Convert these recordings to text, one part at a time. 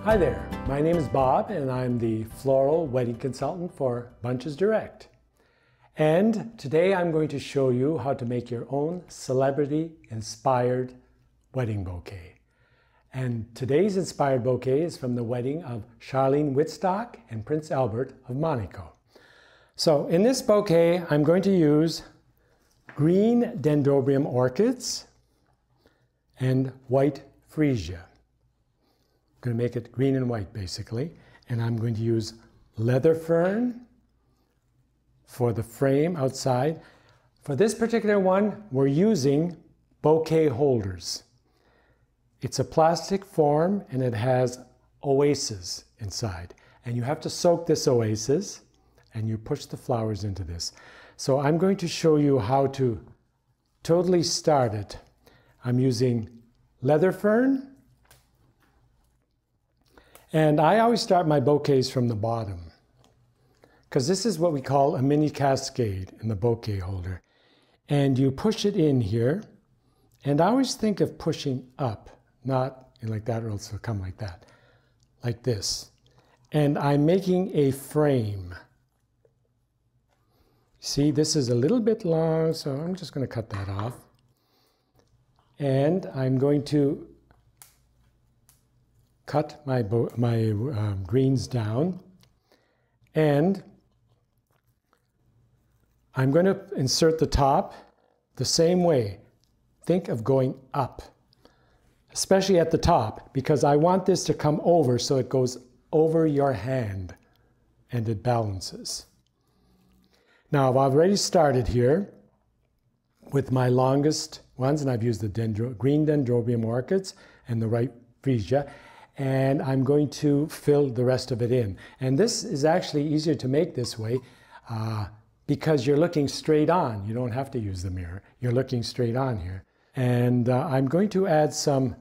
Hi there, my name is Bob and I'm the floral wedding consultant for Bunches Direct. And today I'm going to show you how to make your own celebrity-inspired wedding bouquet. And today's inspired bouquet is from the wedding of Charlene Wittstock and Prince Albert of Monaco. So in this bouquet, I'm going to use green dendrobium orchids and white freesia. I'm going to make it green and white basically. And I'm going to use leather fern for the frame outside. For this particular one, we're using bouquet holders. It's a plastic form and it has oases inside. And you have to soak this oasis and you push the flowers into this. So I'm going to show you how to totally start it. I'm using leather fern. And I always start my bouquets from the bottom, because this is what we call a mini cascade in the bouquet holder. And you push it in here, and I always think of pushing up, not like that, or else it'll come like that, like this. And I'm making a frame. See, this is a little bit long, so I'm just going to cut that off. And I'm going to cut my greens down, and I'm going to insert the top the same way. Think of going up, especially at the top, because I want this to come over so it goes over your hand and it balances. Now I've already started here with my longest ones, and I've used the green dendrobium orchids and the white freesia. And I'm going to fill the rest of it in. And this is actually easier to make this way because you're looking straight on. You don't have to use the mirror. You're looking straight on here. And I'm going to add some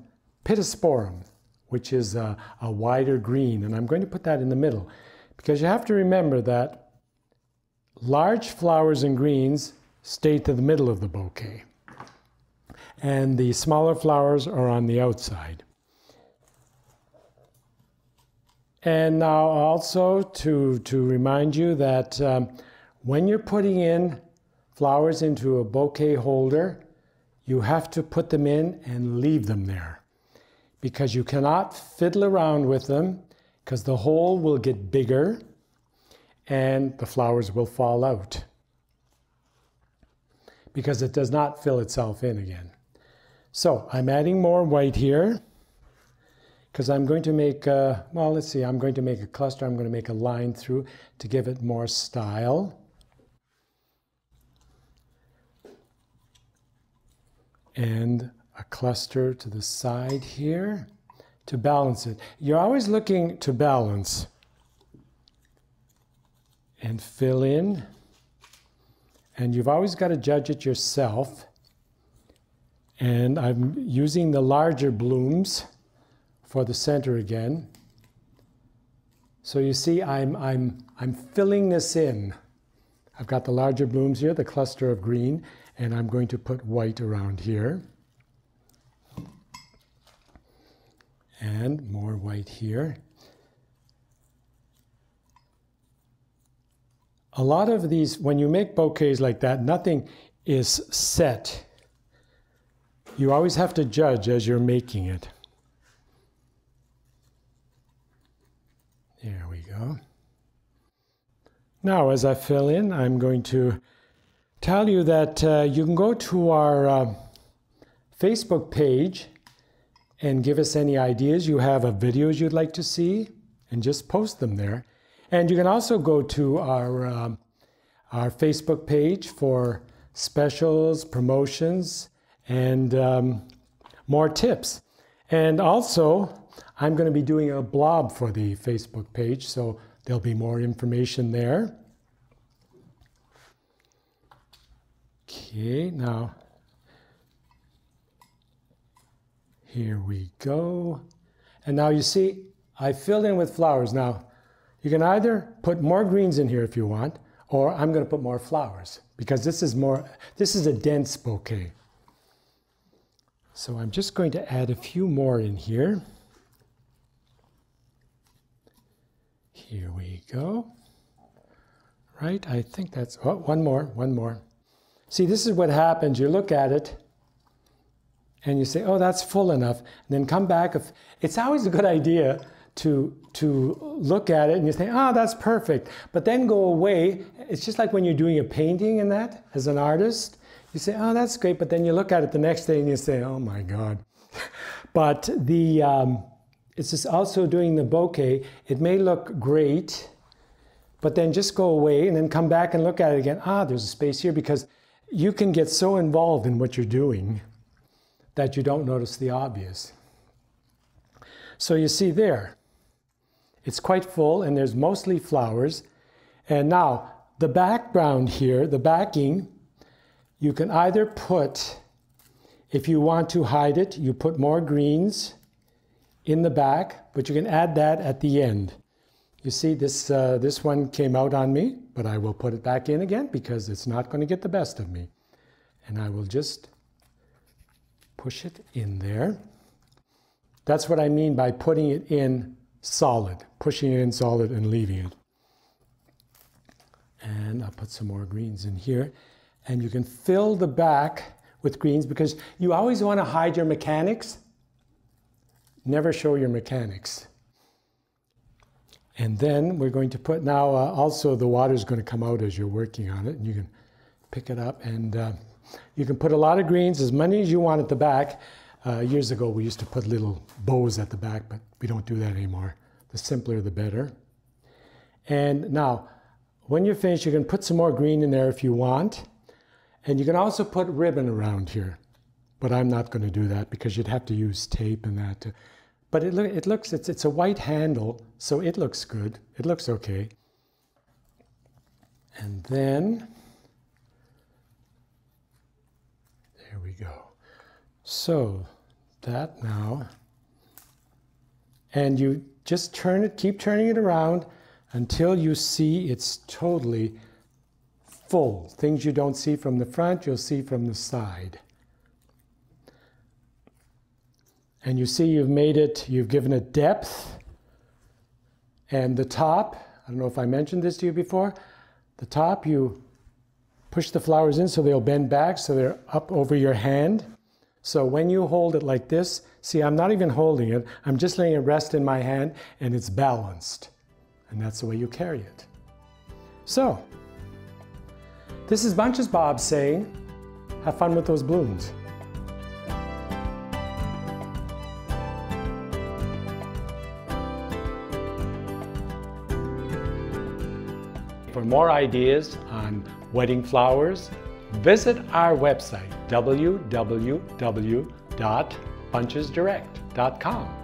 pittosporum, which is a wider green. And I'm going to put that in the middle, because you have to remember that large flowers and greens stay to the middle of the bouquet. And the smaller flowers are on the outside. And now also to remind you that when you're putting in flowers into a bouquet holder, you have to put them in and leave them there, because you cannot fiddle around with them, because the hole will get bigger and the flowers will fall out, because it does not fill itself in again. So I'm adding more white here, because I'm going to make, well, let's see, I'm going to make a cluster. I'm going to make a line through to give it more style. And a cluster to the side here to balance it. You're always looking to balance and fill in. And you've always got to judge it yourself. And I'm using the larger blooms for the center again. So you see, I'm filling this in. I've got the larger blooms here, the cluster of green, and I'm going to put white around here. And more white here. A lot of these, when you make bouquets like that, nothing is set. You always have to judge as you're making it. There we go. Now, as I fill in, I'm going to tell you that you can go to our Facebook page and give us any ideas you have of videos you'd like to see, and just post them there. And you can also go to our Facebook page for specials, promotions, and more tips. And also, I'm going to be doing a blog for the Facebook page, so there'll be more information there. Okay, now, here we go. And now you see, I filled in with flowers. Now, you can either put more greens in here if you want, or I'm going to put more flowers, because this is a dense bouquet. So I'm just going to add a few more in here. Here we go. Right, I think that's, oh, one more. See, this is what happens. You look at it and you say, oh, that's full enough. And then come back. It's always a good idea to look at it and you think, oh, that's perfect. But then go away. It's just like when you're doing a painting and that, as an artist. You say, oh, that's great. But then you look at it the next day and you say, oh my God. But it's just also doing the bouquet. It may look great, but then just go away and then come back and look at it again. Ah, there's a space here, because you can get so involved in what you're doing that you don't notice the obvious. So you see there, it's quite full and there's mostly flowers. And now the background here, the backing, you can either put, if you want to hide it, you put more greens in the back, but you can add that at the end. You see, this one came out on me, but I will put it back in again because it's not going to get the best of me. And I will just push it in there. That's what I mean by putting it in solid, pushing it in solid and leaving it. And I'll put some more greens in here. And you can fill the back with greens because you always want to hide your mechanics. Never show your mechanics. And then we're going to put now, also the water is going to come out as you're working on it. And you can pick it up and you can put a lot of greens, as many as you want at the back. Years ago we used to put little bows at the back, but we don't do that anymore. The simpler the better. And now, when you're finished, you can put some more green in there if you want. And you can also put ribbon around here. But I'm not going to do that because you'd have to use tape and that to... But it's a white handle, so it looks good. It looks okay. And then, there we go. So that now, and you just turn it, keep turning it around until you see it's totally full. Things you don't see from the front, you'll see from the side. And you see you've made it, you've given it depth. And the top, I don't know if I mentioned this to you before, the top you push the flowers in so they'll bend back so they're up over your hand. So when you hold it like this, see, I'm not even holding it, I'm just letting it rest in my hand and it's balanced. And that's the way you carry it. So, this is Bunches Bob saying, have fun with those blooms. For more ideas on wedding flowers, visit our website, www.bunchesdirect.com.